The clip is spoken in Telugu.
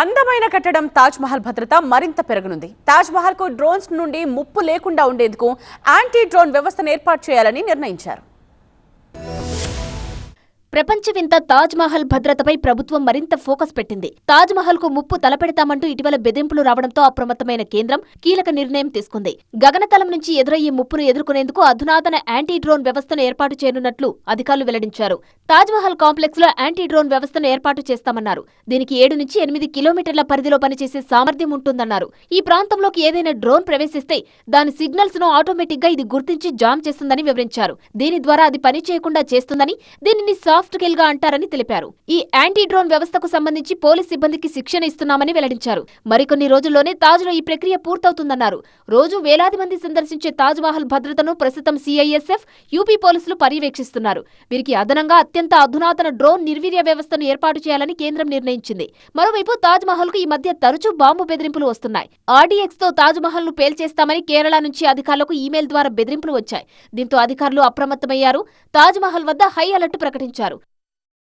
అందమైన కట్టడం తాజ్ మహల్ భద్రత మరింత పెరగనుంది. తాజ్ మహల్ కు డ్రోన్స్ నుండి ముప్పు లేకుండా ఉండేందుకు యాంటీ డ్రోన్ వ్యవస్థను ఏర్పాటు చేయాలని నిర్ణయించారు. ప్రపంచ వింత తాజ్ మహల్ భద్రతపై ప్రభుత్వం మరింత ఫోకస్ పెట్టింది. తాజ్ మహల్ కు ముప్పు తలపెడతామంటూ ఇటీవల బెదిరింపులు రావడంతో అప్రమత్తమైన కేంద్రం కీలక నిర్ణయం తీసుకుంది. గగనతలం నుంచి ఎదురయ్యే ముప్పును ఎదుర్కొనేందుకు అధునాతన యాంటీ డ్రోన్ వ్యవస్థను ఏర్పాటు చేయనున్నట్లు అధికారులు వెల్లడించారు. తాజ్ మహల్ కాంప్లెక్స్ లో యాంటీ డ్రోన్ వ్యవస్థను ఏర్పాటు చేస్తామన్నారు. దీనికి 7 నుంచి 8 కిలోమీటర్ల పరిధిలో పనిచేసే సామర్థ్యం ఉంటుందన్నారు. ఈ ప్రాంతంలోకి ఏదైనా డ్రోన్ ప్రవేశిస్తే దాని సిగ్నల్స్ ను ఆటోమేటిక్ గా ఇది గుర్తించి జామ్ చేస్తుందని వివరించారు. దీని ద్వారా అది పని చేయకుండా చేస్తుందని, దీనిని సాఫ్ట్ స్కేల్ గా అంటారని తెలిపారు. ఈ యాంటీ డ్రోన్ వ్యవస్థకు సంబంధించి పోలీస్ సిబ్బందికి శిక్షణ ఇస్తున్నామని వెల్లడించారు. మరికొన్ని రోజుల్లోనే తాజ్ లో ఈ ప్రక్రియ పూర్తవుతుందన్నారు. రోజు వేలాది మంది సందర్శించే తాజ్ మహల్ భద్రతను ప్రస్తుతం CISF, యూపీ పోలీసులు పర్యవేక్షిస్తున్నారు. వీరికి అదనంగా అత్యంత అధునాతన డ్రోన్ నిర్వీర్య వ్యవస్థను ఏర్పాటు చేయాలని కేంద్రం నిర్ణయించింది. మరోవైపు తాజ్ మహల్ కు ఈ మధ్య తరచూ బాంబు బెదిరింపులు వస్తున్నాయి. RDX తో తాజ్ మహల్ ను పేల్చేస్తామని కేరళ నుంచి అధికారులకు ఈమెయిల్ ద్వారా బెదిరింపులు వచ్చాయి. దీంతో అధికారులు అప్రమత్తమయ్యారు. తాజ్ మహల్ వద్ద హై అలర్ట్ ప్రకటించారు.